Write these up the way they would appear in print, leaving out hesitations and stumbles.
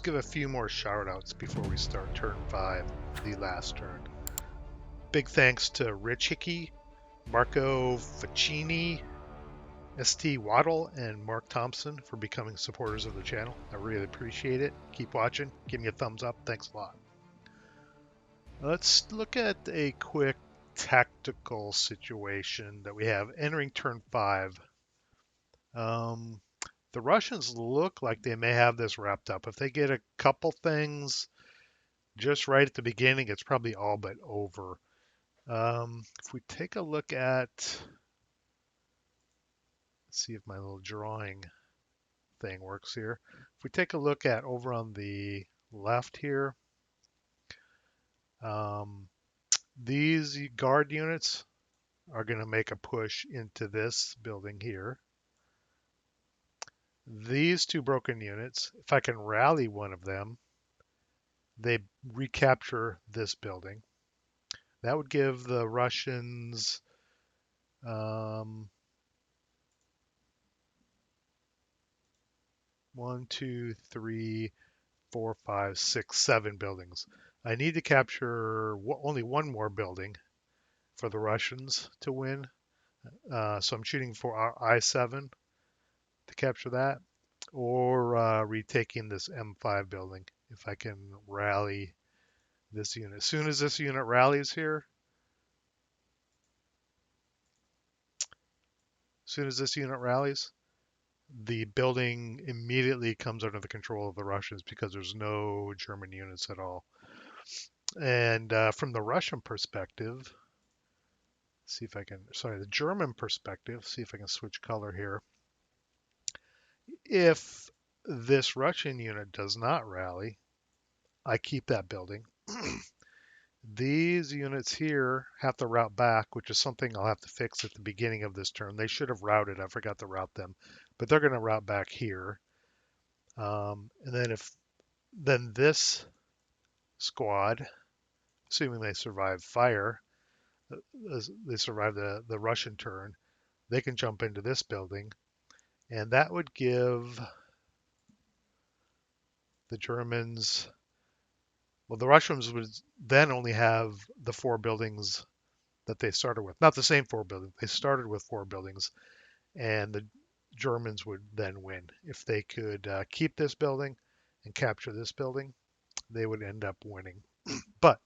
give a few more shout outs before we start turn 5, the last turn. Big thanks to Rich Hickey, Marco Faccini, ST Waddle, and Mark Thompson for becoming supporters of the channel. I really appreciate it. Keep watching. Give me a thumbs up. Thanks a lot. Let's look at a quick tactical situation that we have entering turn 5. The Russians look like they may have this wrapped up. If they get a couple things just right at the beginning, it's probably all but over. If we take a look at, let's see if my little drawing thing works here. If we take a look at over on the left here, these guard units are going to make a push into this building here. These two broken units, if I can rally one of them, they recapture this building. That would give the Russians 1, 2, 3, 4, 5, 6, 7 buildings. I need to capture only one more building for the Russians to win. So I'm shooting for our I-7 to capture that, or retaking this M5 building if I can rally this unit. As soon as this unit rallies here, the building immediately comes under the control of the Russians because there's no German units at all. And from the Russian perspective, the German perspective, see if I can switch color here. If this Russian unit does not rally, I keep that building. These units here have to route back, which is something I'll have to fix at the beginning of this turn. They should have routed. I forgot to route them, but they're going to route back here. And then this squad, assuming they survive fire, they survive the Russian turn, they can jump into this building, and that would give the Germans. Well, the Russians would then only have the 4 buildings that they started with. Not the same 4 buildings. They started with 4 buildings, and the Germans would then win. If they could keep this building and capture this building, they would end up winning. But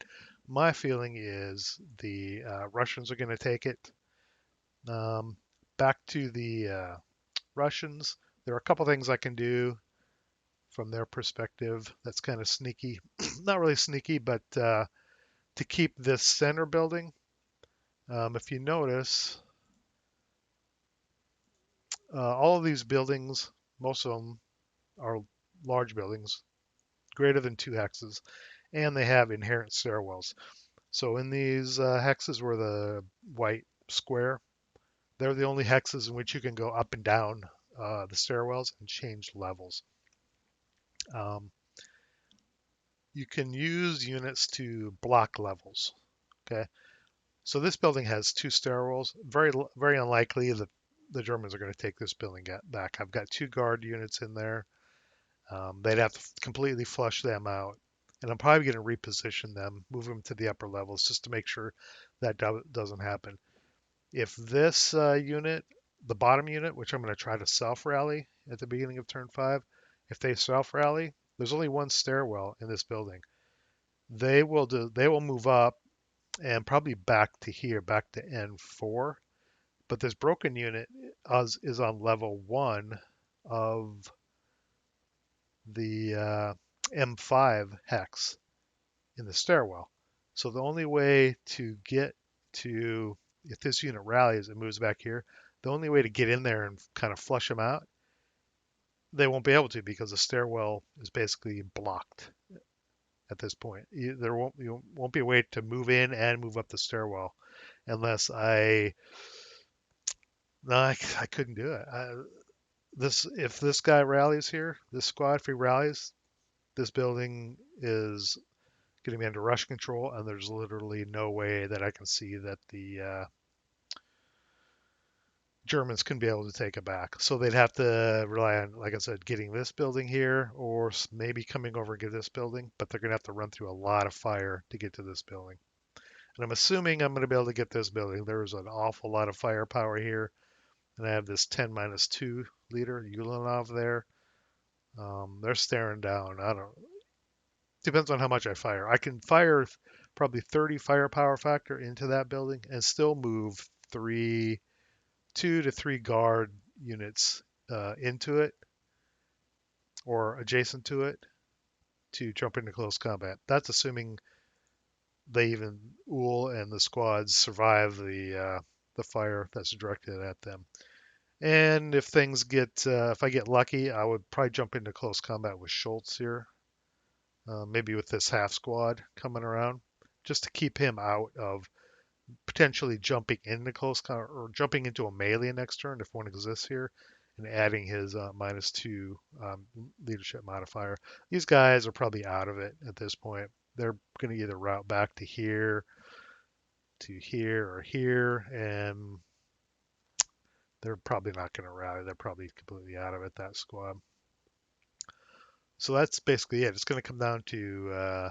my feeling is the Russians are going to take it. Back to the Russians, there are a couple things I can do from their perspective that's kind of sneaky. Not really sneaky, but to keep this center building, if you notice, all of these buildings, most of them are large buildings, greater than 2 hexes, and they have inherent stairwells. So in these hexes where the white square, they're the only hexes in which you can go up and down the stairwells and change levels. You can use units to block levels. Okay, so this building has 2 stairwells. Very, very unlikely that the Germans are going to take this building back. I've got 2 guard units in there. They'd have to completely flush them out, and I'm probably going to reposition them, move them to the upper levels just to make sure that doesn't happen. If this unit, the bottom unit, which I'm going to try to self-rally at the beginning of turn 5, if they self-rally, there's only 1 stairwell in this building. They will move up and probably back to here, back to N4. But this broken unit is on level 1 of the M5 hex in the stairwell. So the only way to get to, if this unit rallies and moves back here, the only way to get in there and kind of flush them out, they won't be able to because the stairwell is basically blocked at this point. There won't be a way to move in and move up the stairwell unless I couldn't do it. If this guy rallies here, this squad, if he rallies, this building is going to be under Russian control, and there's literally no way that I can see that the Germans can be able to take it back. So they'd have to rely on, like I said, getting this building here, or maybe coming over and get this building, but they're going to have to run through a lot of fire to get to this building. And I'm assuming I'm going to be able to get this building. There's an awful lot of firepower here, and I have this 10 minus 2 leader, Ulanov there. They're staring down. I don't. Depends on how much I fire. I can fire probably 30 firepower factor into that building and still move 2 to 3 guard units into it or adjacent to it to jump into close combat. That's assuming they even Uhl and the squads survive the fire that's directed at them. And if things get, if I get lucky, I would probably jump into close combat with Schultz here, maybe with this half squad coming around, just to keep him out of potentially jumping into close combat or jumping into a melee next turn if one exists here, and adding his -2 leadership modifier. These guys are probably out of it at this point. They're going to either route back to here or here, and they're probably not going to rally. They're probably completely out of it, that squad. So that's basically it. It's going to come down to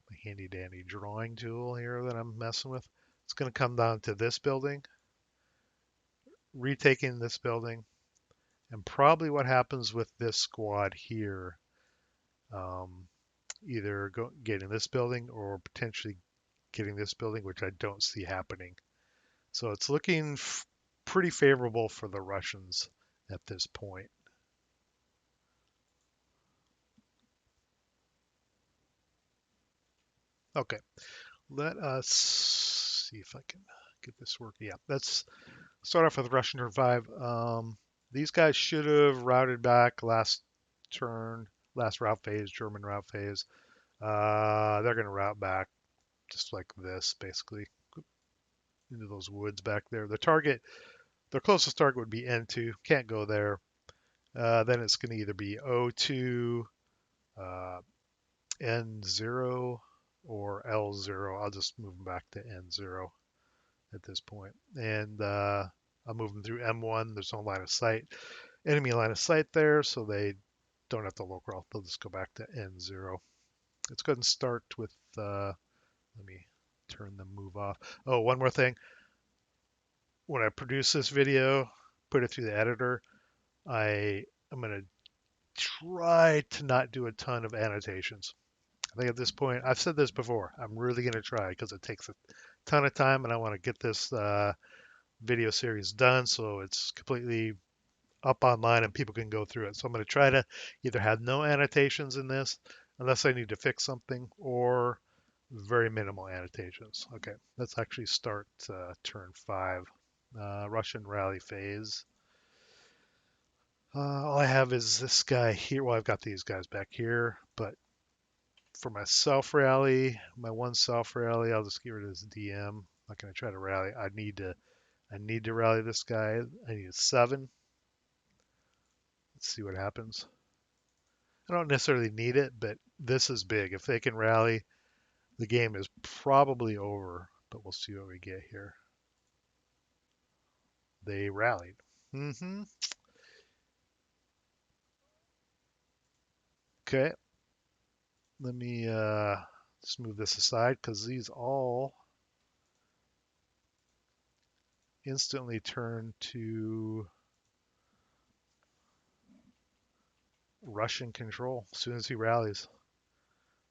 my handy dandy drawing tool here that I'm messing with. It's going to come down to this building, retaking this building, and probably what happens with this squad here, um, either getting this building or potentially getting this building, which I don't see happening. So it's looking pretty favorable for the Russians at this point. Okay, let us see if I can get this working. Yeah, let's start off with Russian revive. These guys should have routed back last turn, last route phase, German route phase. They're going to route back just like this, basically, into those woods back there. Their closest target would be N2. Can't go there. Then it's going to either be O2, uh, N0, or L0. I'll just move them back to N0 at this point. And I'll move them through M1. There's no line of sight. Enemy line of sight there, so they don't have to local roll. They'll just go back to N0. Let's go ahead and start with, let me turn the move off. Oh, one more thing. When I produce this video, put it through the editor, I'm going to try to not do a ton of annotations. I think at this point, I've said this before, I'm really going to try because it takes a ton of time and I want to get this video series done so it's completely up online and people can go through it. So I'm going to try to either have no annotations in this unless I need to fix something or very minimal annotations. Okay, let's actually start turn 5. Russian rally phase. All I have is this guy here. Well, I've got these guys back here, but for my self rally, my one self rally, I'll just get rid of this DM. I'm not going to try to rally. I need to rally this guy. I need a 7. Let's see what happens. I don't necessarily need it, but this is big. If they can rally, the game is probably over, but we'll see what we get here. They rallied. Mm-hmm. Okay. Let me just move this aside because these all instantly turn to Russian control as soon as he rallies.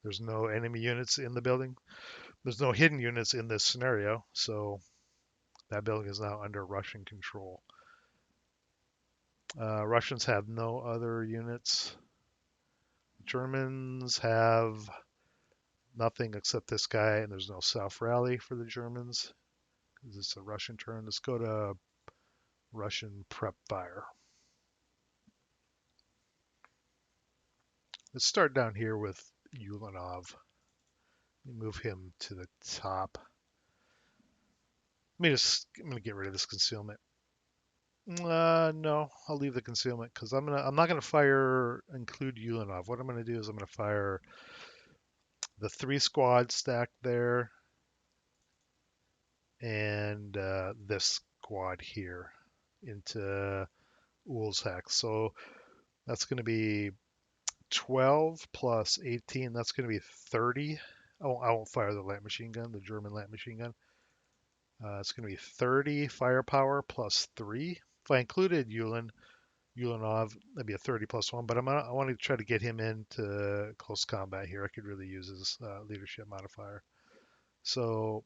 There's no enemy units in the building. There's no hidden units in this scenario, so that building is now under Russian control. Russians have no other units. Germans have nothing except this guy, and there's no self-rally for the Germans because it's a Russian turn. Let's go to Russian prep fire. Let's start down here with Ulanov. Move him to the top. I'm gonna get rid of this concealment. No, I'll leave the concealment because I'm not gonna include Ulanov. What I'm gonna do is I'm gonna fire the 3 squad stack there and this squad here into Uhl's hex. So that's going to be 12 plus 18. That's going to be 30. I won't fire the light machine gun, the German light machine gun. It's going to be 30 firepower plus 3. If I included Ulanov, that'd be a 30 plus 1, but I want to try to get him into close combat here. I could really use his leadership modifier. So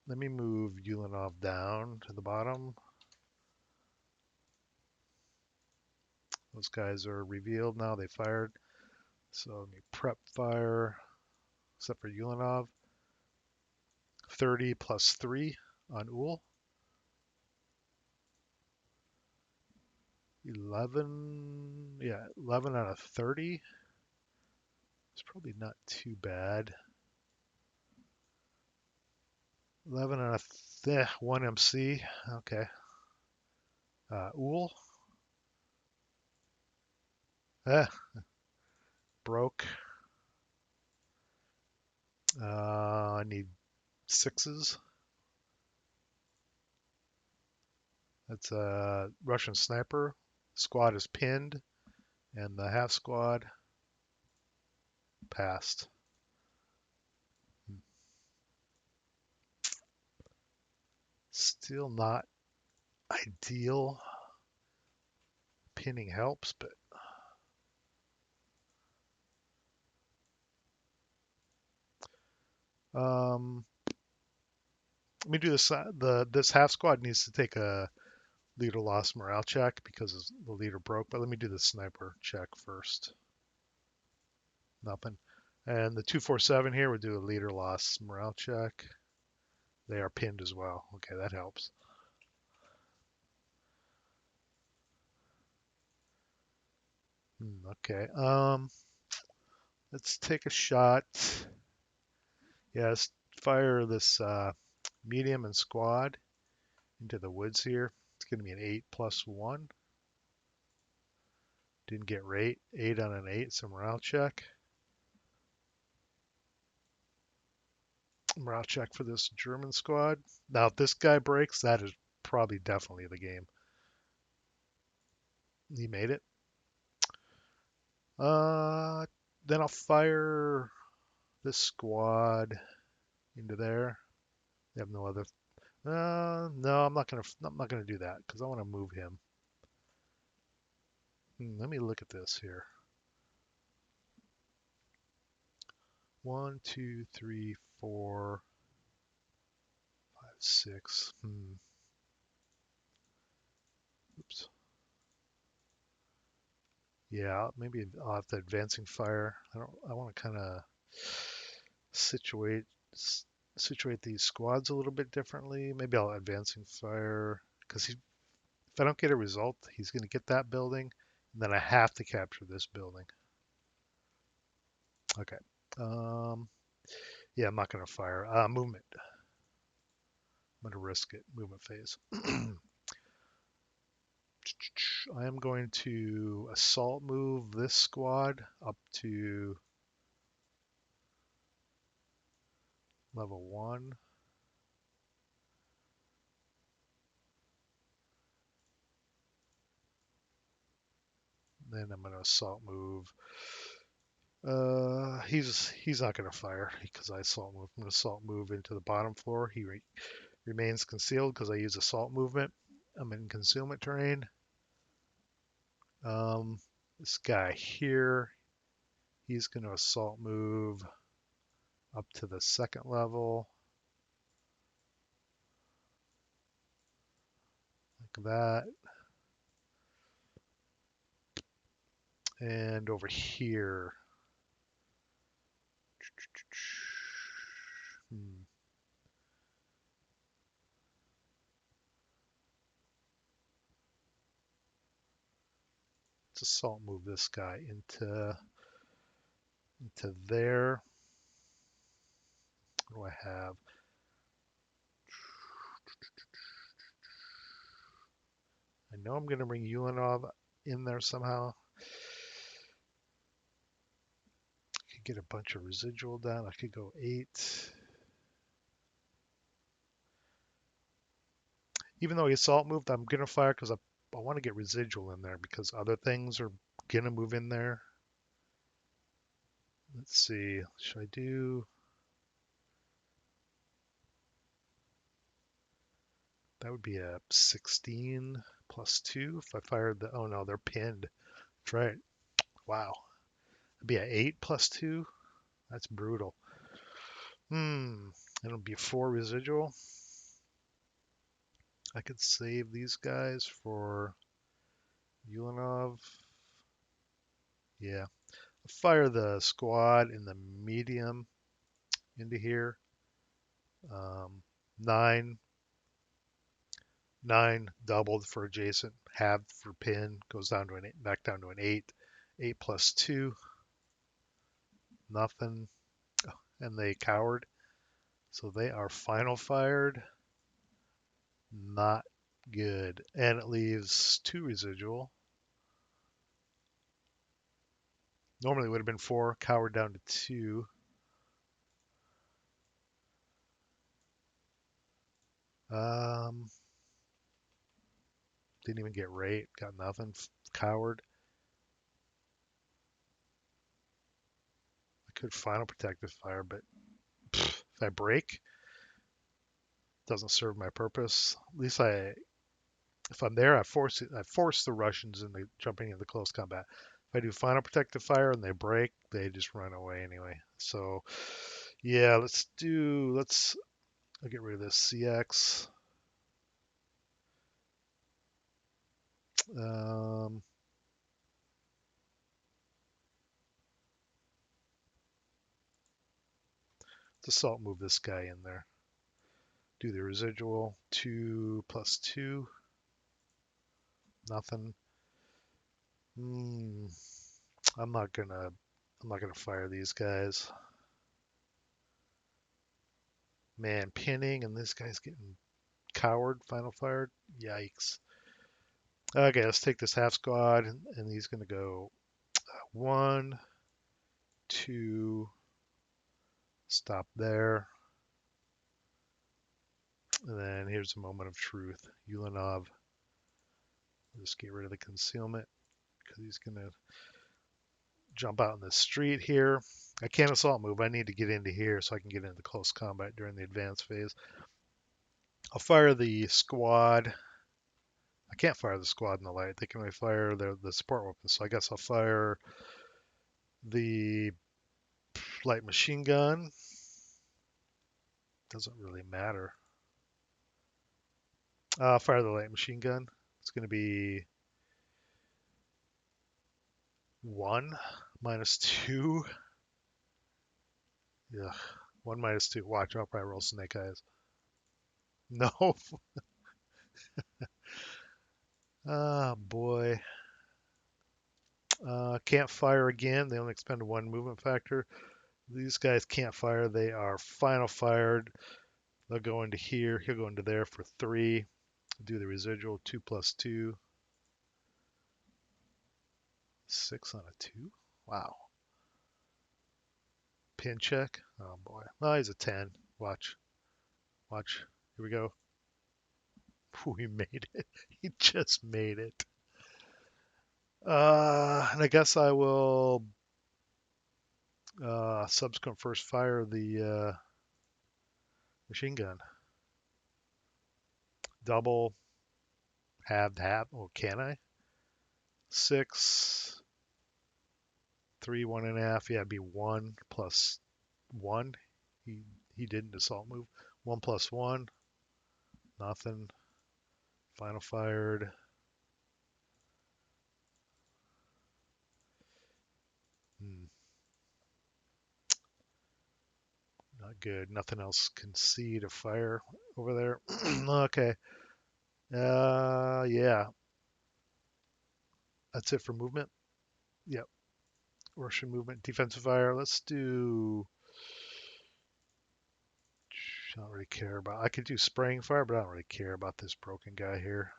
let me move Ulanov down to the bottom. Those guys are revealed now. They fired. So let me prep fire, except for Ulanov. 30 plus 3 on Uhl. 11, yeah, 11 out of 30. It's probably not too bad. 11 out of 1 MC. Okay. Uhl. Eh, broke. I need 6s. That's a Russian sniper. Squad is pinned, and the half squad passed. Still not ideal. Pinning helps, but let me do this. This half squad needs to take a leader lost morale check because the leader broke. But let me do the sniper check first. Nothing. And the 247 here would do a leader lost morale check. They are pinned as well. Okay, that helps. Okay. Let's take a shot. Yeah, let's fire this medium and squad into the woods here. It's going to be an 8 plus 1. Didn't get rate. 8 on an 8, so morale check. Morale check for this German squad. Now, if this guy breaks, that is probably definitely the game. He made it. Then I'll fire this squad into there. They have no other. No, I'm not gonna do that because I want to move him. Let me look at this here. 1, 2, 3, 4, 5, 6. Oops. Yeah, maybe I'll have to advancing fire. I want to kind of situate these squads a little bit differently. Maybe I'll advancing fire because if I don't get a result, he's going to get that building, and then I have to capture this building. Okay. Yeah, I'm not going to fire. Movement. I'm going to risk it. Movement phase. I am going to assault move this squad up to level 1. Then I'm going to assault move. He's not going to fire because I assault move. I'm going to assault move into the bottom floor. He remains concealed because I use assault movement. I'm in concealment terrain. This guy here, he's going to assault move up to the 2nd level. Like that. And over here. Let's assault move this guy into there. What do I have? I know I'm going to bring Ulanov in there somehow. I could get a bunch of residual down. I could go 8. Even though he assault moved, I'm gonna fire because I want to get residual in there because other things are gonna move in there. Let's see. Should I do? That would be a 16 plus 2 if I fired the. Oh no, they're pinned. That's right. Wow. It'd be an 8 plus 2. That's brutal. Hmm. It'll be a 4 residual. I could save these guys for Ulanov. Yeah. Fire the squad in the medium into here. Um, 9. 9 doubled for adjacent. Halved for pin. Goes down to an 8, back down to an 8. 8 plus 2. Nothing. And they cowered. So they are final fired. Not good. And it leaves 2 residual. Normally it would have been 4. Cowered down to 2. Um, didn't even get rate. Got nothing. Coward. I could final protective fire, but if I break, doesn't serve my purpose. At least if I'm there, I force the Russians into jumping into close combat. If I do final protective fire and they break, they just run away anyway. So yeah, I'll get rid of this CX. Um, let's assault move this guy in there. Do the residual 2 plus 2. Nothing. Hmm. I'm not gonna I'm not gonna fire these guys. Man, pinning and this guy's getting coward final fired. Yikes. Okay, let's take this half squad and he's gonna go 1, 2, stop there. And then here's a moment of truth. Ulanov. Just get rid of the concealment because he's gonna jump out in the street here. I can't assault move. I need to get into here so I can get into close combat during the advance phase. I'll fire the squad. I can't fire the squad in the light. They can only fire the support weapons. So I guess I'll fire the light machine gun. Doesn't really matter. I'll fire the light machine gun. It's going to be 1 minus 2. Yeah, 1 minus 2. Watch, I'll probably roll snake eyes. No. Ah, boy. Can't fire again. They only expend 1 movement factor. These guys can't fire. They are final fired. They'll go into here. He'll go into there for 3. Do the residual 2 plus 2. 6 on a 2. Wow. Pin check. Oh boy. Oh, he's a 10. Watch. Watch. Here we go. We made it. He just made it. And I guess I will subsequent first fire the machine gun. Double. Half. Oh, can I? 6. 3, 1.5. Yeah, it'd be 1 plus 1. He he didn't assault move. 1 plus 1. Nothing. Final fired. Hmm, not good. Nothing else can see to fire over there. Okay. Yeah. That's it for movement. Yep. Russian movement, defensive fire. Let's do. I don't really care about. I could do spraying fire, but I don't really care about this broken guy here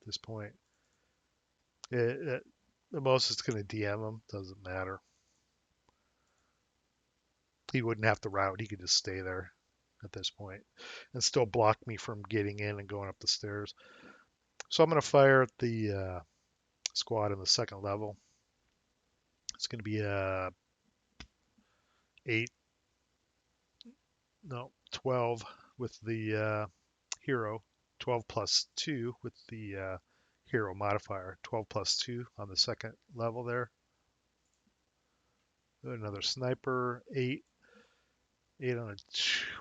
at this point. The most it's going to DM him. Doesn't matter. He wouldn't have to route. He could just stay there. at this point and still block me from getting in and going up the stairs. So I'm going to fire at the squad in the second level. It's going to be a 8, no, 12 with the hero, 12 plus 2 with the hero modifier, 12 plus 2 on the second level there. Another sniper, 8, 8 on a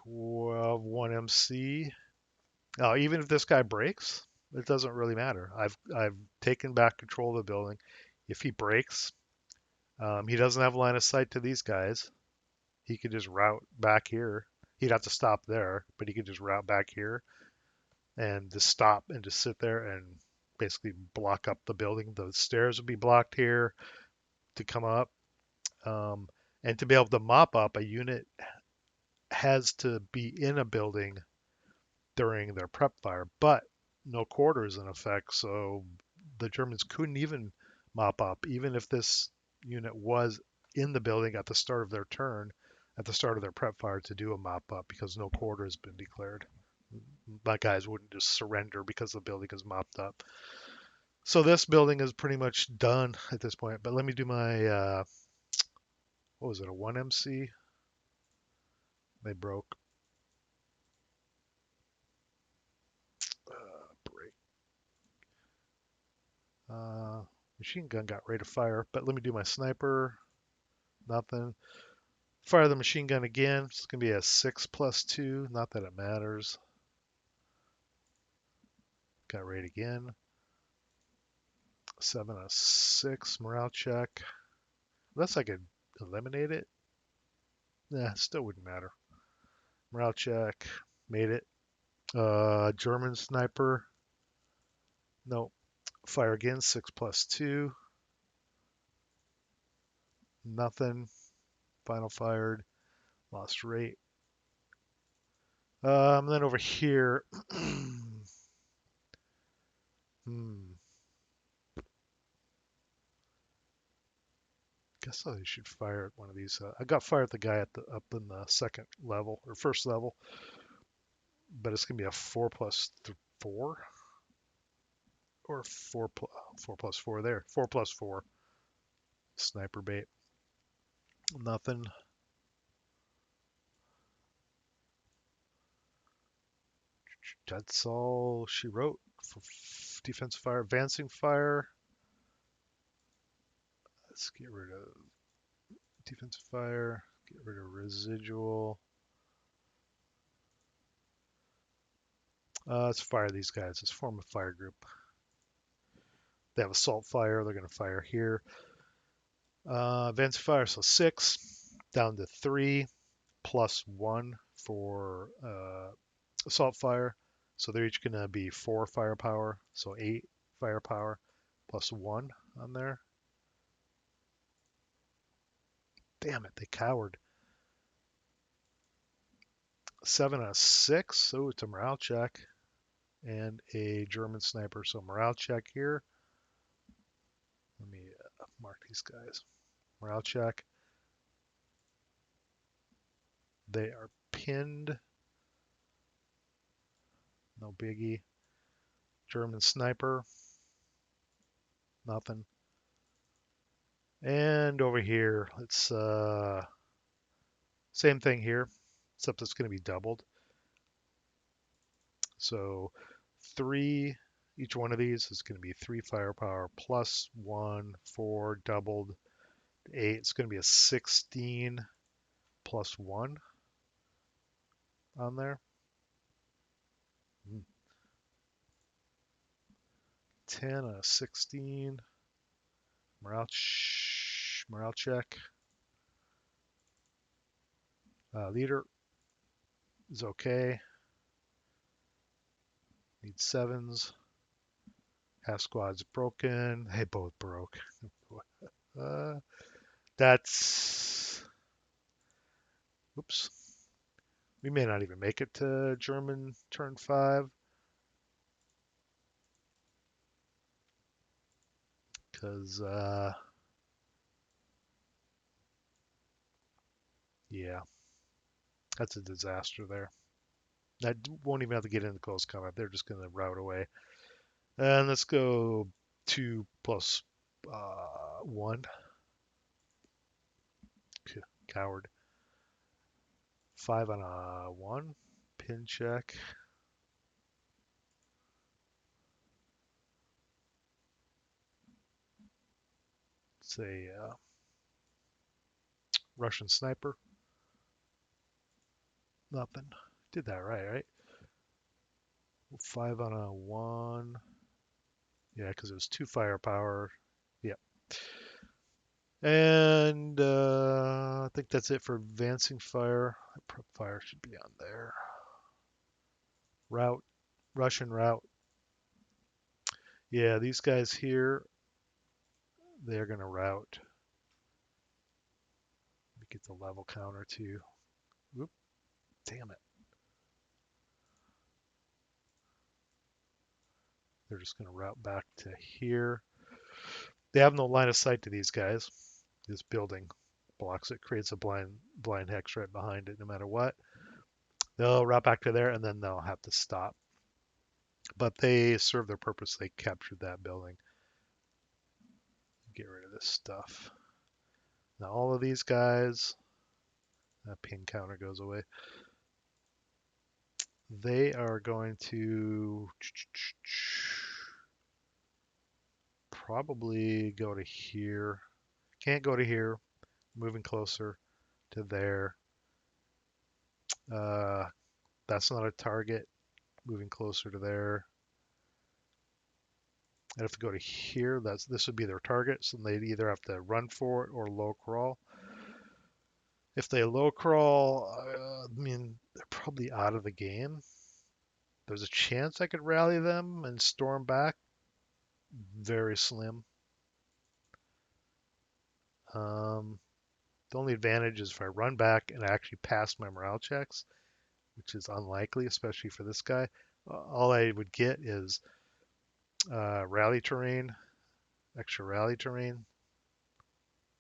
12, 1 MC. Now, even if this guy breaks, it doesn't really matter. I've taken back control of the building. If he breaks, he doesn't have line of sight to these guys. He could just route back here. He'd have to stop there, but he could just route back here and just stop and just sit there and basically block up the building. The stairs would be blocked here to come up. And to be able to mop up, a unit has to be in a building during their prep fire, but no quarters in effect, so the Germans couldn't even mop up, even if this unit was in the building at the start of their turn, at the start of their prep fire to do a mop up because no quarter has been declared. My guys wouldn't just surrender because the building is mopped up. So this building is pretty much done at this point, but let me do my, what was it, a 1MC? They broke. Break. Machine gun got rate of fire, but let me do my sniper. Nothing. Fire the machine gun again. It's going to be a 6 plus 2. Not that it matters. Got rate again. 7 a 6. Morale check. Unless I could eliminate it. Nah, still wouldn't matter. Morale check. Made it. German sniper. Nope. Fire again. 6 plus 2. Nothing. Final fired. Lost rate. Then over here. Guess I should fire at one of these. I got fired at the guy at the up in the second level or first level, but it's gonna be a 4 plus 4 or 4 plus 4 there. 4 plus 4. Sniper bait. Nothing. That's all she wrote for defensive fire. Advancing fire. Let's get rid of defensive fire. Get rid of residual. Let's fire these guys. Let's form a fire group. They have assault fire. They're going to fire here. Advanced fire, so 6 down to 3 plus 1 for assault fire. So they're each going to be 4 firepower, so 8 firepower plus 1 on there. Damn it, they cowered. 7 out of 6. Oh, it's a morale check. And a German sniper. So morale check here. Let me mark these guys. Morale check. They are pinned. No biggie. German sniper. Nothing. And over here, it's same thing here, except it's going to be doubled. So 3, each one of these is going to be 3 firepower plus 1, 4 doubled, 8. It's going to be a 16 plus 1 on there. 10 a 16. Morale check. Leader is okay. Need 7s. Half squad's broken. They both broke. That's. Oops. We may not even make it to German turn 5. Because, yeah, that's a disaster there. That won't even have to get into close combat. They're just going to route away. And let's go 2 plus 1. Coward. 5 on a 1. Pin check. It's a Russian sniper. Nothing. Did that right? 5 on a 1. Yeah, because it was 2 firepower. Yep. And I think that's it for advancing fire. Prep fire should be on there. Route. Russian route. Yeah, these guys here, they're going to route. Let me get the level counter too. Whoop, damn it. They're just going to route back to here. They have no line of sight to these guys. This building blocks it, creates a blind hex right behind it no matter what. They'll route back to there and then they'll have to stop. But they serve their purpose. They captured that building. Get rid of this stuff. Now all of these guys, that ping counter goes away. They are going to probably go to here. Can't go to here. Moving closer to there. That's not a target. Moving closer to there. I'd have to go to here. This would be their target, so they'd either have to run for it or low crawl. If they low crawl, I mean, they're probably out of the game. There's a chance I could rally them and storm back. Very slim. The only advantage is if I run back and I actually pass my morale checks, which is unlikely, especially for this guy. All I would get is rally terrain, extra rally terrain,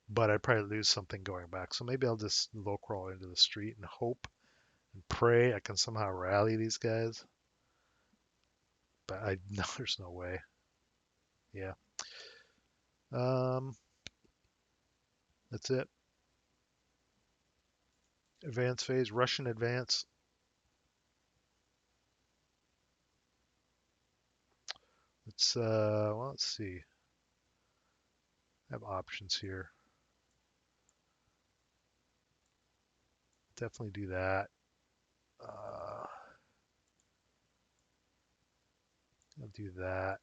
but I'd probably lose something going back. So maybe I'll just low crawl into the street and hope and pray I can somehow rally these guys. But I know there's no way. Yeah. That's it. Advance phase, Russian advance. Let's see. I have options here. Definitely do that. I'll do that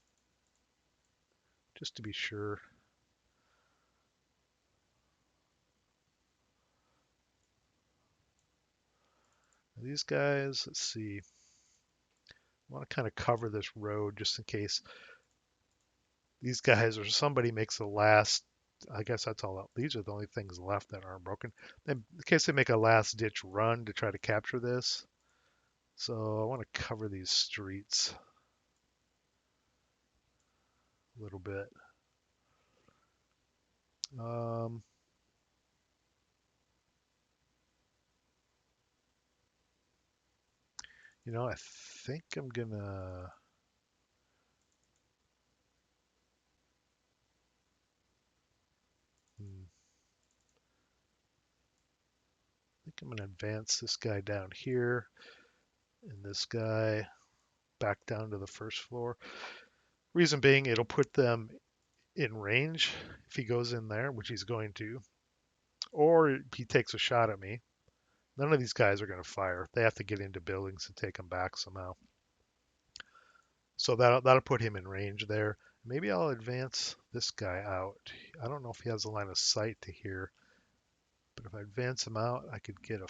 just to be sure. These guys, let's see. I want to kind of cover this road just in case these guys or somebody makes the last. I guess that's all. These are the only things left that aren't broken. In case they make a last ditch run to try to capture this. So I want to cover these streets a little bit. I think I'm gonna. I think I'm gonna advance this guy down here, and this guy back down to the first floor. Reason being, it'll put them in range if he goes in there, which he's going to, or he takes a shot at me. None of these guys are going to fire. They have to get into buildings and take them back somehow. So that'll put him in range there. Maybe I'll advance this guy out. I don't know if he has a line of sight to here, but if I advance him out, I could get a.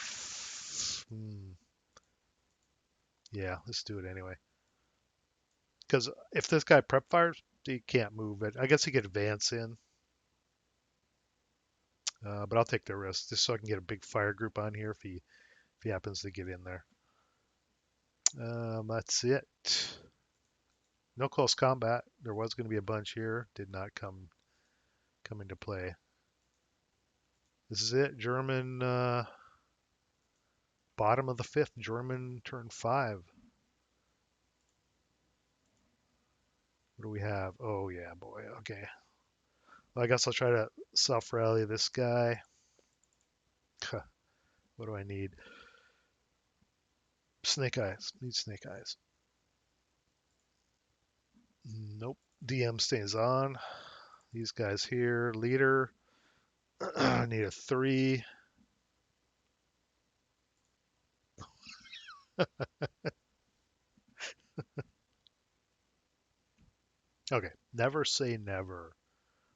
Yeah, let's do it anyway. Because if this guy prep fires, he can't move it. I guess he could advance in. But I'll take the risk just so I can get a big fire group on here if he happens to get in there. That's it. No close combat. There was going to be a bunch here. Did not come into play. This is it. German Bottom of the fifth, German turn 5. What do we have? Oh yeah, boy. Okay. Well, I guess I'll try to self-rally this guy. What do I need? Snake eyes. Need snake eyes. Nope. DM stays on. These guys here. Leader. I need a 3. Okay. Never say never.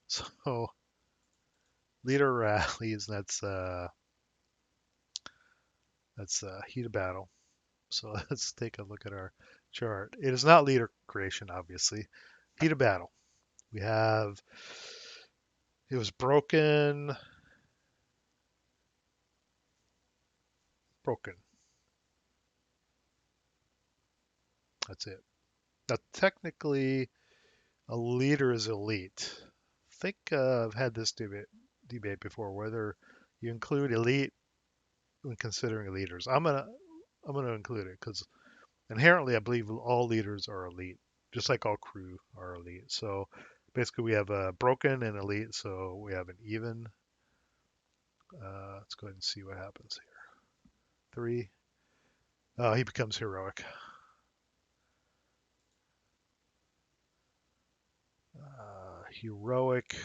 So leader rallies. That's heat of battle. So let's take a look at our chart. It is not leader creation, obviously. Heat of battle. We have it was broken. Broken. That's it. Now technically a leader is elite. I think I've had this debate before whether you include elite when considering leaders. I'm gonna include it because inherently I believe all leaders are elite, just like all crew are elite. So basically we have a broken and elite, so we have an even. Let's go ahead and see what happens here. 3. Oh, he becomes heroic. Heroic.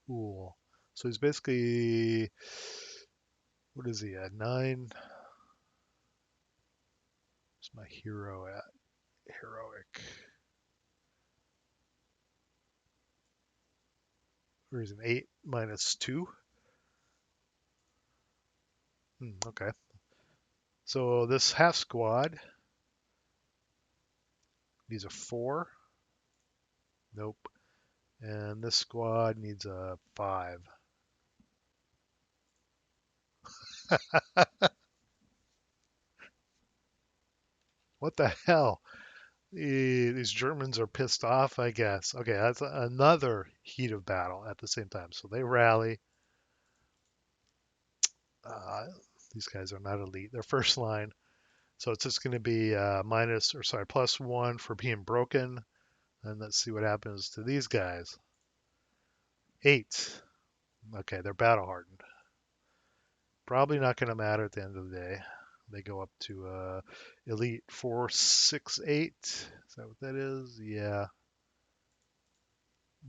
Cool. So he's basically, what is he at? 9. What's my hero at? Heroic. Or he's an 8 minus 2. Okay. So this half squad needs a 4. Nope. And this squad needs a 5. What the hell? These Germans are pissed off, I guess. Okay, that's another heat of battle at the same time. So they rally. Uh, these guys are not elite. They're first line. So it's just going to be +1 for being broken. And let's see what happens to these guys. 8. Okay, they're battle hardened. Probably not going to matter at the end of the day. They go up to elite 468. Is that what that is? Yeah.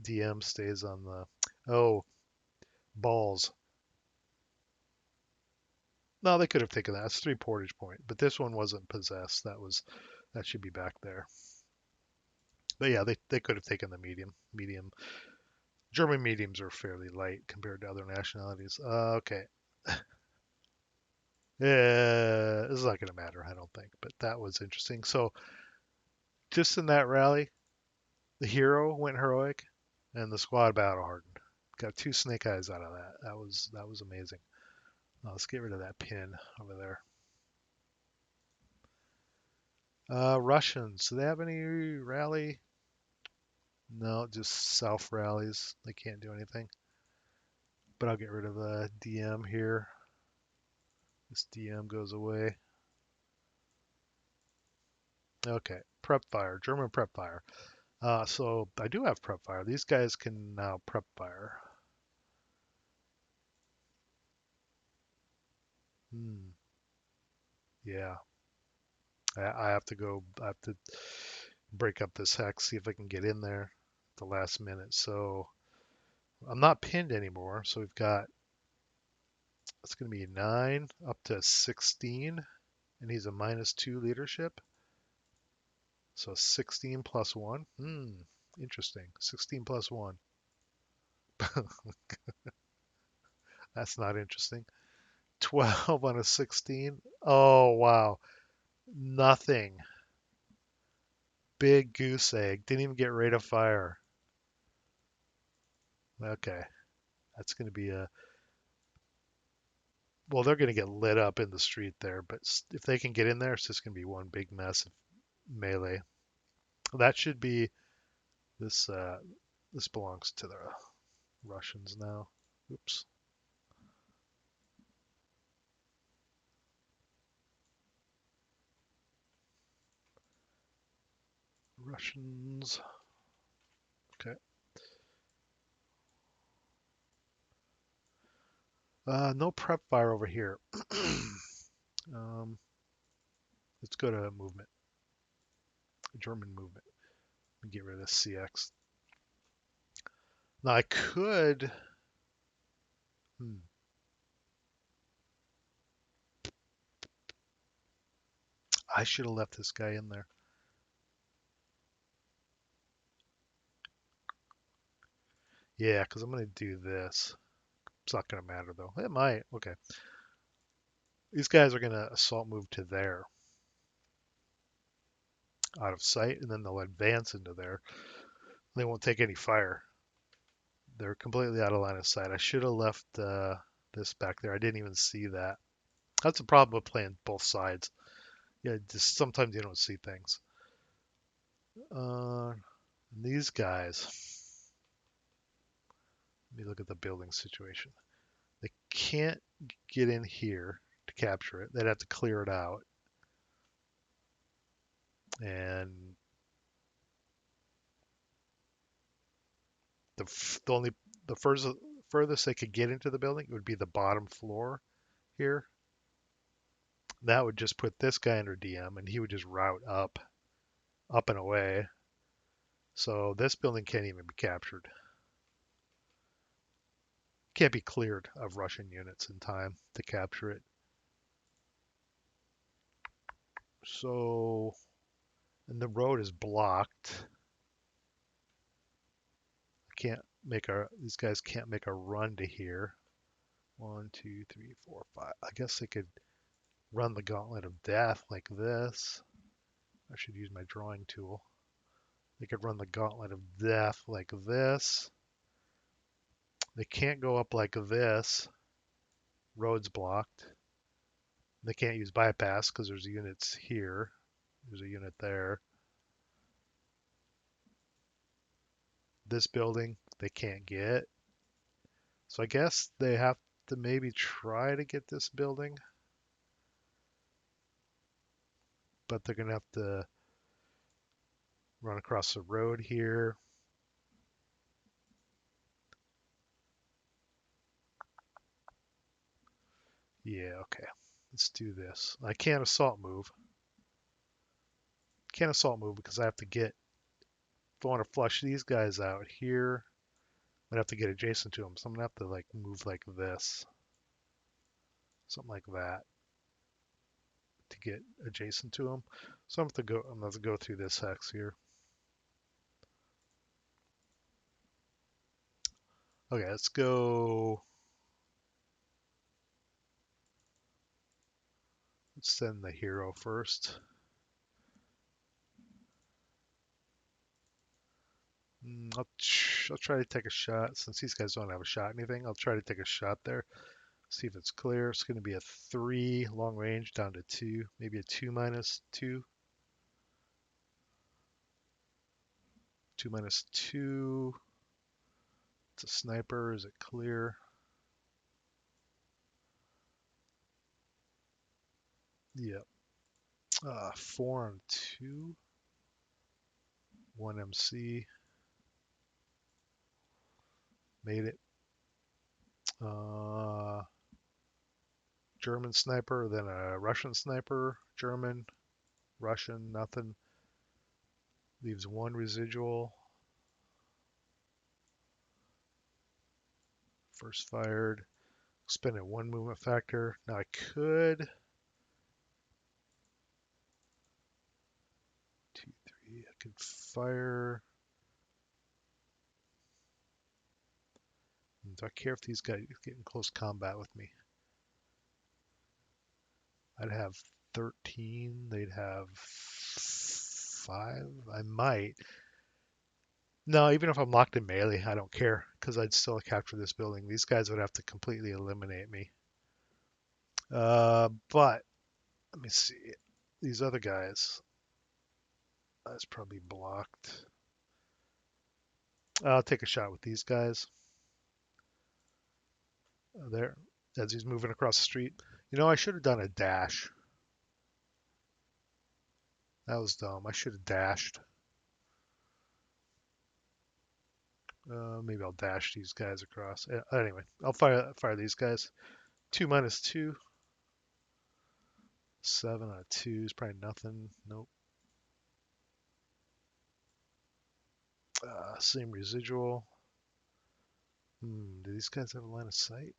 DM stays on the. Oh, balls. No, they could have taken that. That's 3 portage point, but this one wasn't possessed. That should be back there. But yeah, they could have taken the medium. Medium. German mediums are fairly light compared to other nationalities. Okay. Yeah, this is not going to matter, I don't think. But that was interesting. So just in that rally, the hero went heroic, and the squad battle hardened. Got 2 snake eyes out of that. That was amazing. Let's get rid of that pin over there. Russians. Do they have any rally? No, just self rallies. They can't do anything. But I'll get rid of the DM here. This DM goes away. Okay, prep fire, German prep fire. So I do have prep fire. These guys can now prep fire. Yeah, I have to go. I have to break up this hex, see if I can get in there at the last minute. So I'm not pinned anymore. So we've got, it's going to be 9 up to 16, and he's a -2 leadership. So 16 plus 1. Interesting. 16 plus 1. That's not interesting. 12 on a 16. Oh, wow. Nothing. Big goose egg. Didn't even get rate of fire. Okay. That's going to be a. Well, they're going to get lit up in the street there, but if they can get in there, it's just going to be one big mess of melee. That should be this. This belongs to the Russians now. Oops. Russians. Okay. No prep fire over here. um, let's go to movement. German movement. Get rid of this CX. Now I could. Hmm, I should have left this guy in there. Yeah, because I'm going to do this. It's not going to matter though. It might. Okay. These guys are going to assault move to there, out of sight, and then they'll advance into there. They won't take any fire. They're completely out of line of sight. I should have left this back there. I didn't even see that. That's a problem with playing both sides. Yeah, just sometimes you don't see things. These guys. Let me look at the building situation. They can't get in here to capture it. They'd have to clear it out. And the only the furthest they could get into the building would be the bottom floor here. That would just put this guy under DM, and he would just route up and away. So this building can't even be captured. Can't be cleared of Russian units in time to capture it. So, and the road is blocked. Can't make these guys can't make a run to here. 1, 2, 3, 4, 5. I guess they could run the gauntlet of death like this. I should use my drawing tool. They could run the gauntlet of death like this. They can't go up like this. Road's blocked. They can't use bypass because there's units here. There's a unit there. This building they can't get. So I guess they have to maybe try to get this building. But they're going to have to run across the road here. Yeah, okay. Let's do this. I can't assault move. Can't assault move because I have to get, if I want to flush these guys out here, I'm gonna have to get adjacent to them. So I'm gonna have to like move like this. Something like that to get adjacent to them. So I'm gonna have to go through this hex here. Okay, let's go. Let's send the hero first. I'll try to take a shot since these guys don't have a shot anything. I'll try to take a shot there. See if it's clear. It's going to be a 3 long range down to 2, maybe a 2 minus 2. 2 minus 2. It's a sniper. Is it clear? Yep. 4 on 2. 1 MC. Made it. German sniper, then a Russian sniper. German, Russian, nothing. Leaves 1 residual. First fired. Spending 1 movement factor. Now I could. 2, 3. I could fire. Do I care if these guys get in close combat with me? I'd have 13. They'd have 5. I might. No, even if I'm locked in melee, I don't care because I'd still capture this building. These guys would have to completely eliminate me. But let me see. These other guys, that's probably blocked. I'll take a shot with these guys. There, as he's moving across the street. You know, I should have done a dash. That was dumb. I should have dashed. Maybe I'll dash these guys across. Anyway, I'll fire these guys. 2 minus 2. 7 on a 2 is probably nothing. Nope. Same residual. Do these guys have a line of sight?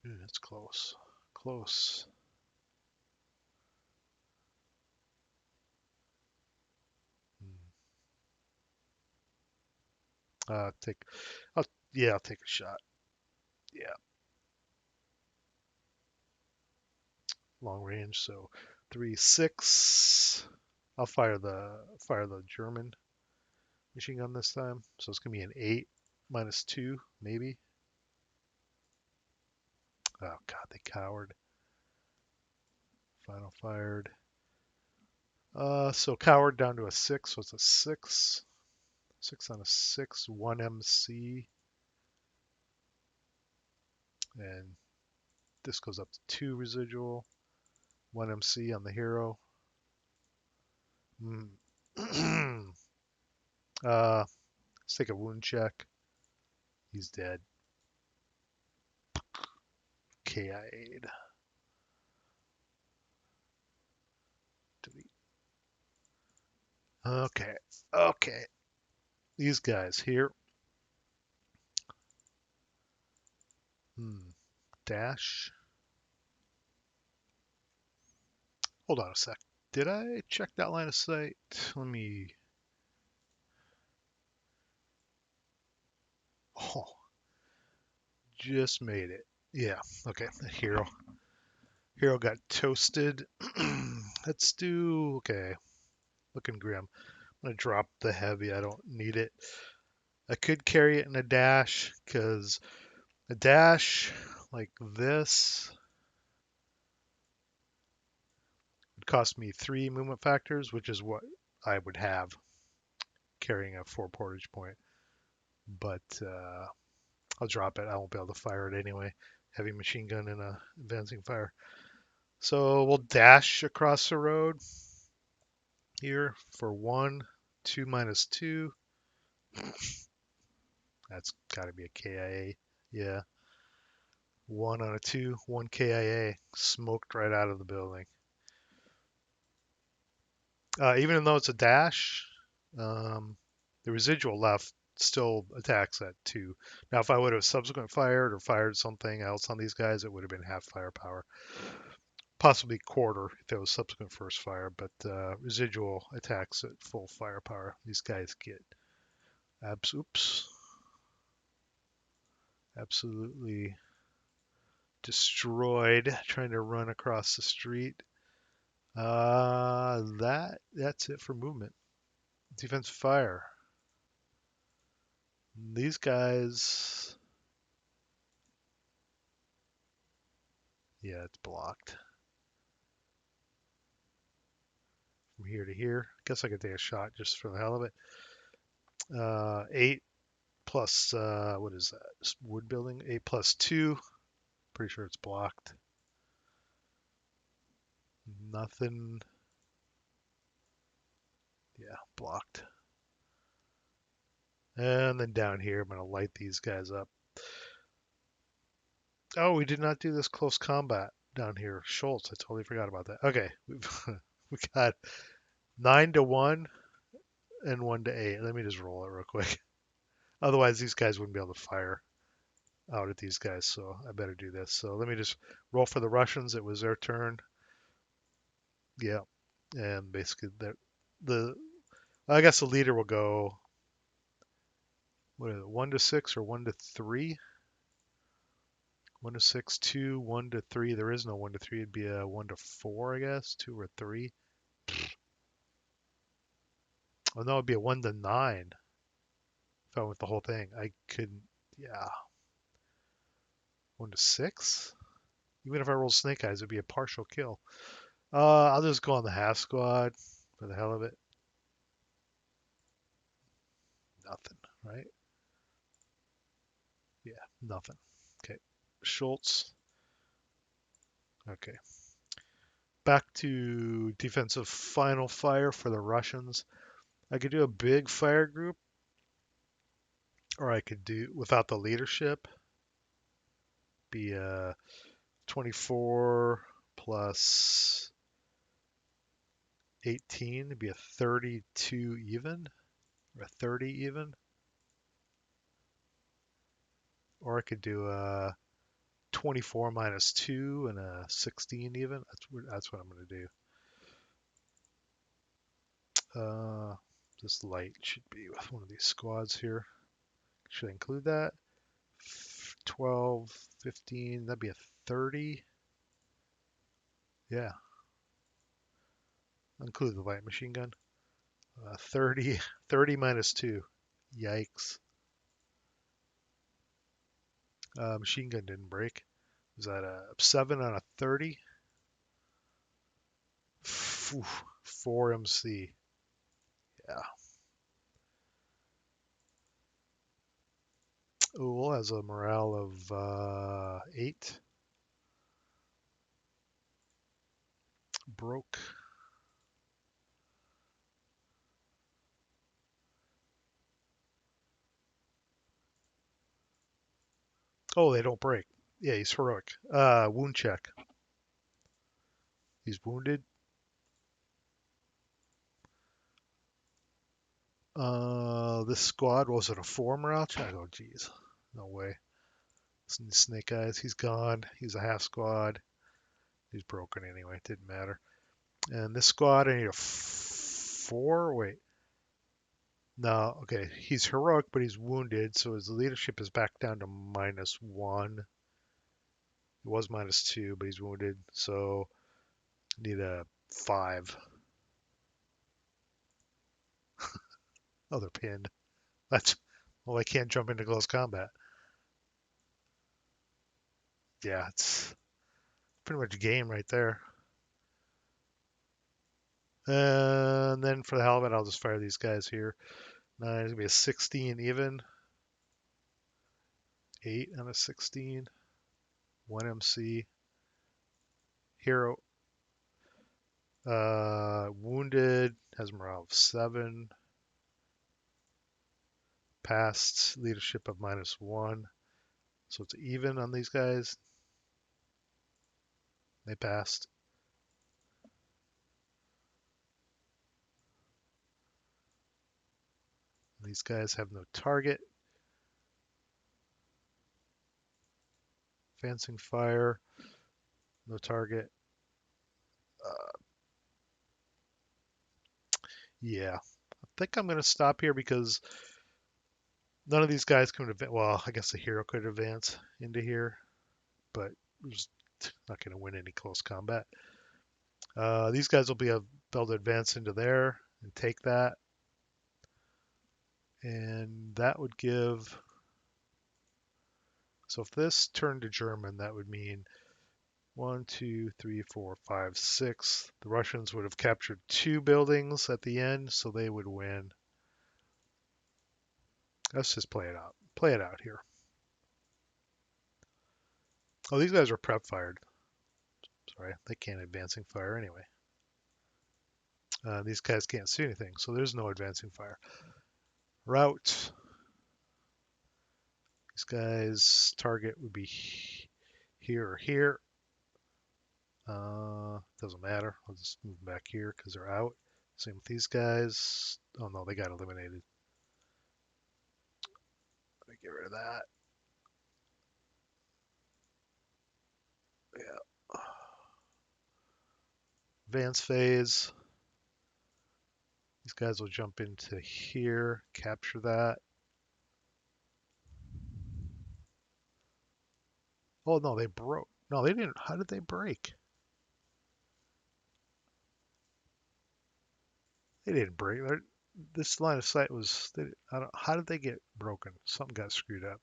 That's close. Close. Take. Yeah, I'll take a shot. Yeah, long range. So 3, 6. I'll fire the German machine gun this time. So it's gonna be an 8 minus 2, maybe. Oh God, they cowered. Final fired. So coward down to a 6. So it's a 6. 6 on a 6. 1 MC. And this goes up to 2 residual. 1 MC on the hero. Let's take a wound check. He's dead. KI'd. Delete. Okay. Okay. These guys here. Dash. Hold on a sec. Did I check that line of sight? Let me. Oh, just made it. Yeah. Okay. The hero. Hero got toasted. Let's do. Okay. Looking grim. I'm gonna drop the heavy. I don't need it. I could carry it in a dash because a dash like this would cost me 3 movement factors, which is what I would have carrying a 4 portage point. But I'll drop it. I won't be able to fire it anyway. Heavy machine gun and a advancing fire. So we'll dash across the road here for 1, 2 minus 2. That's got to be a KIA. Yeah. 1 on a 2, 1 KIA. Smoked right out of the building. Even though it's a dash, the residual left still attacks at 2. Now, if I would have subsequent fired or fired something else on these guys, it would have been half firepower. Possibly quarter if it was subsequent first fire, but residual attacks at full firepower. These guys get absolutely destroyed trying to run across the street. That's it for movement. Defensive fire. These guys, yeah, it's blocked. From here to here. Guess I could take a shot just for the hell of it. 8 plus, what is that? Just wood building. 8 plus 2. Pretty sure it's blocked. Nothing. Yeah, blocked. And then down here, I'm going to light these guys up. Oh, we did not do this close combat down here. Schultz, I totally forgot about that. Okay, we got 9 to 1 and 1 to 8. Let me just roll it real quick. Otherwise, these guys wouldn't be able to fire out at these guys, so I better do this. So let me just roll for the Russians. It was their turn. Yeah, and basically the I guess the leader will go. What is it? 1 to 6 or 1 to 3? 1 to 6, 2, 1 to 3. There is no 1 to 3. It'd be a 1 to 4, I guess. 2 or 3. Oh no, it'd be a 1 to 9. If I went the whole thing, I couldn't. Yeah, 1 to 6. Even if I roll snake eyes, it'd be a partial kill. I'll just go on the half squad for the hell of it. Nothing, right? Yeah, nothing. Okay, Schultz. Okay, Back to defensive final fire for the Russians. I could do a big fire group, or I could do without the leadership, be a 24 plus 18, it'd be a 32 even, or a 30 even. Or I could do a 24 minus 2 and a 16 even. That's what I'm going to do. This light should be with one of these squads here. Should I include that? 12, 15, that'd be a 30. Yeah, include the light machine gun. 30, 30 minus 2. Yikes. Machine gun didn't break. Is that a 7 on a 30? 4 MC. Yeah. Ool has a morale of 8. Broke. Oh, they don't break. Yeah, he's heroic. Wound check. He's wounded. This squad was it a 4 morale check? Oh, geez. No way. Snake Eyes, he's gone. He's a half squad. He's broken anyway. It didn't matter. And this squad, I need a 4. Wait. No, okay. He's heroic, but he's wounded, so his leadership is back down to -1. It was -2, but he's wounded, so I need a 5. Oh, they're pinned. That's well, I can't jump into close combat. Yeah, it's pretty much game right there. And then for the hell of it, I'll just fire these guys here. 9 is gonna be a 16 even. 8 and a 16. 1 MC. Hero. Wounded has morale of 7. Passed leadership of -1. So it's even on these guys. They passed. These guys have no target. Advancing fire. No target. Yeah. I think I'm going to stop here because none of these guys can advance. Well, I guess the hero could advance into here, but we're just not going to win any close combat. These guys will be able to advance into there and take that. And that would give. So if this turned to German, that would mean 1, 2, 3, 4, 5, 6. The Russians would have captured 2 buildings at the end, so they would win. Let's just play it out. Play it out here. Oh, these guys are prep fired. Sorry, they can't advancing fire anyway. These guys can't see anything, so there's no advancing fire. Route. These guys' target would be here or here. Doesn't matter. I'll just move them back here because they're out. Same with these guys. Oh no, they got eliminated. Let me get rid of that. Yeah. Advance phase. These guys will jump into here, capture that. Oh no, they broke. No, they didn't. How did they break? They didn't break. This line of sight was. I don't. How did they get broken? Something got screwed up.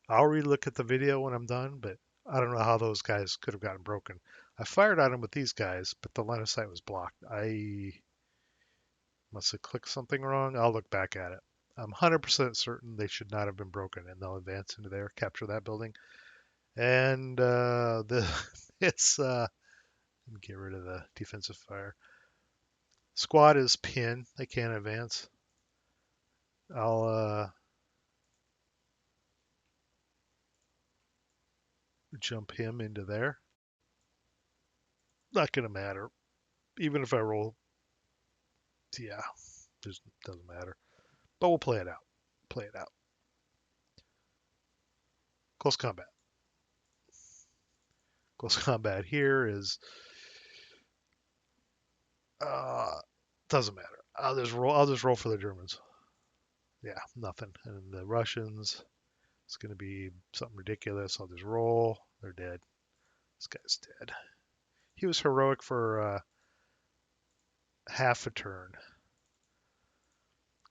I'll relook at the video when I'm done, but I don't know how those guys could have gotten broken. I fired at them with these guys, but the line of sight was blocked. I must have clicked something wrong. I'll look back at it. I'm 100% certain they should not have been broken, and they'll advance into there, capture that building. And it's let me get rid of the defensive fire. Squad is pin. They can't advance. I'll jump him into there. Not gonna matter. Even if I roll, yeah, just doesn't matter. But we'll play it out. Play it out. Close combat. Close combat here is uh doesn't matter. I'll just roll. I'll just roll for the Germans. Yeah, nothing. And the Russians, it's gonna be something ridiculous. I'll just roll. They're dead. This guy's dead. He was heroic for half a turn.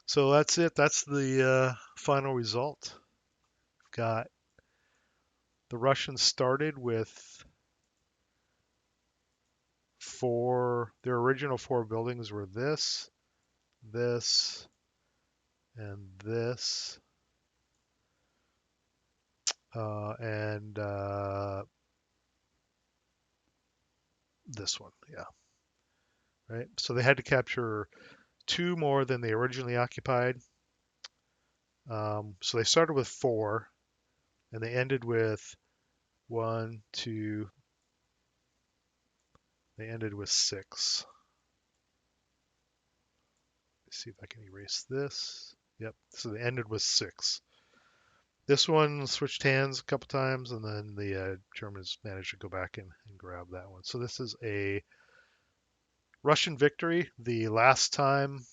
So that's it. That's the final result. Got the Russians started with four. Their original four buildings were this, and this, and this one. Yeah, right. So they had to capture two more than they originally occupied. So they started with four, and they ended with one, two. They ended with six. Let's see if I can erase this. Yep. So they ended with six. This one switched hands a couple times, and then the Germans managed to go back and grab that one. So this is a Russian victory. The last time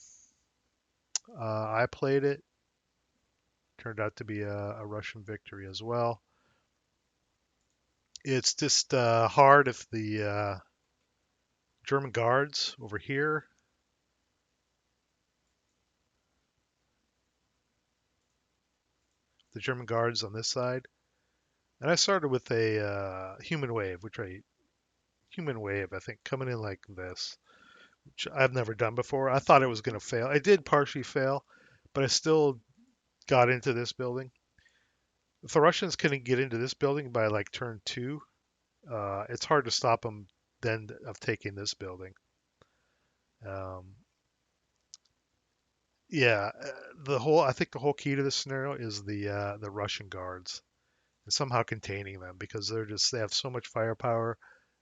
I played it turned out to be a Russian victory as well. It's just hard if the German guards over here, the German guards on this side, and I started with a human wave, human wave, I think, coming in like this, which I've never done before. I thought it was going to fail. It did partially fail, but I still got into this building. If the Russians couldn't get into this building by like turn two, it's hard to stop them then of taking this building. Um, yeah, I think the whole key to this scenario is the Russian guards and somehow containing them because they have so much firepower.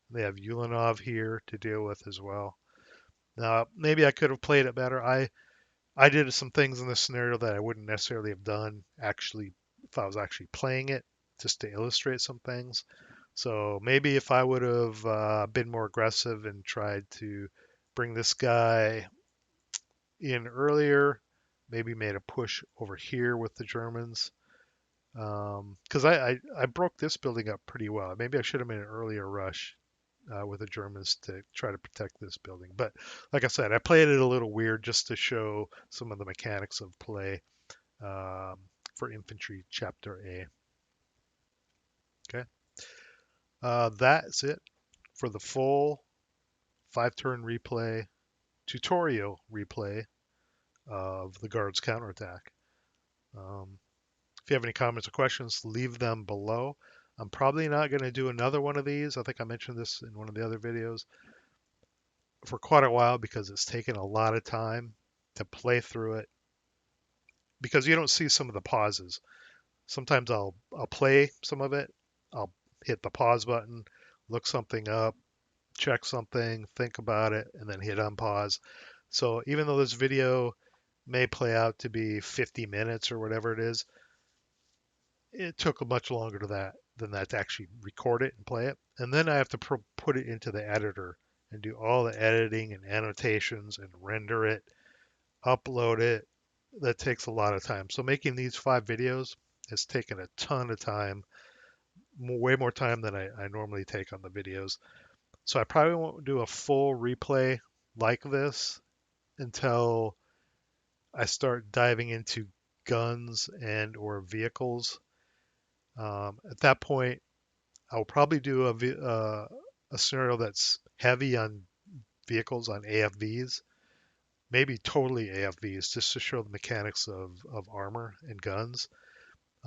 They have Ulanov here to deal with as well. Now, maybe I could have played it better. I did some things in this scenario that I wouldn't necessarily have done actually if I was actually playing it, just to illustrate some things. So maybe if I would have been more aggressive and tried to bring this guy in earlier, maybe made a push over here with the Germans. Because I broke this building up pretty well. Maybe I should have made an earlier rush with the Germans to try to protect this building. But like I said, I played it a little weird just to show some of the mechanics of play um, for infantry chapter A. Okay, that's it for the full 5-turn replay tutorial replay of the Guards Counterattack. Um, if you have any comments or questions, leave them below. I'm probably not going to do another one of these. I think I mentioned this in one of the other videos for quite a while because it's taken a lot of time to play through it because you don't see some of the pauses. Sometimes I'll play some of it. I'll hit the pause button, look something up, check something, think about it, and then hit unpause. So even though this video may play out to be 50 minutes or whatever it is, it took much longer than that to actually record it and play it. And then I have to put it into the editor and do all the editing and annotations and render it, upload it. That takes a lot of time. So making these 5 videos has taken a ton of time, way more time than I normally take on the videos. So I probably won't do a full replay like this until I start diving into guns and or vehicles. At that point, I'll probably do a scenario that's heavy on vehicles, on AFVs, maybe totally AFVs, just to show the mechanics of armor and guns.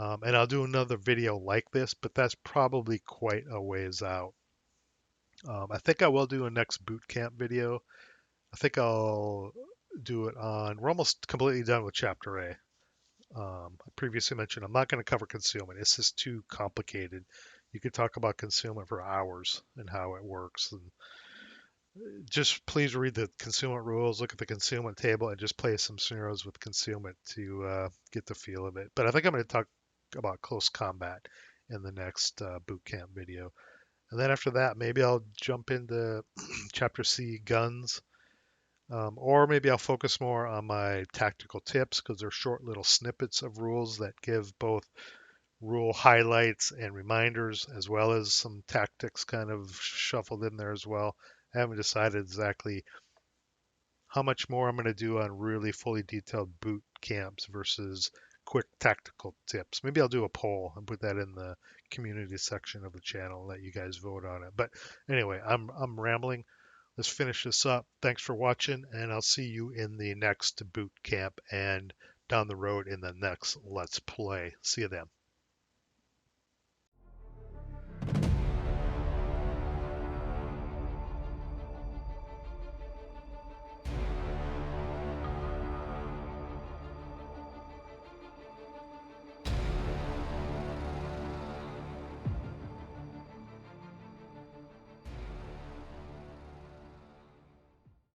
And I'll do another video like this, but that's probably quite a ways out. I think I will do a next boot camp video. I think I'll do it on, we're almost completely done with chapter A. I previously mentioned I'm not going to cover concealment. It's just too complicated. You could talk about concealment for hours and how it works. And just please read the concealment rules, look at the concealment table, and just play some scenarios with concealment to get the feel of it. But I think I'm going to talk about close combat in the next boot camp video. And then after that, maybe I'll jump into chapter C, guns. Or maybe I'll focus more on my tactical tips because they're short little snippets of rules that give both rule highlights and reminders, as well as some tactics kind of shuffled in there as well. I haven't decided exactly how much more I'm going to do on really fully detailed boot camps versus quick tactical tips. Maybe I'll do a poll and put that in the community section of the channel and let you guys vote on it. But anyway, I'm rambling. Let's finish this up. Thanks for watching, and I'll see you in the next boot camp and down the road in the next Let's Play. See you then.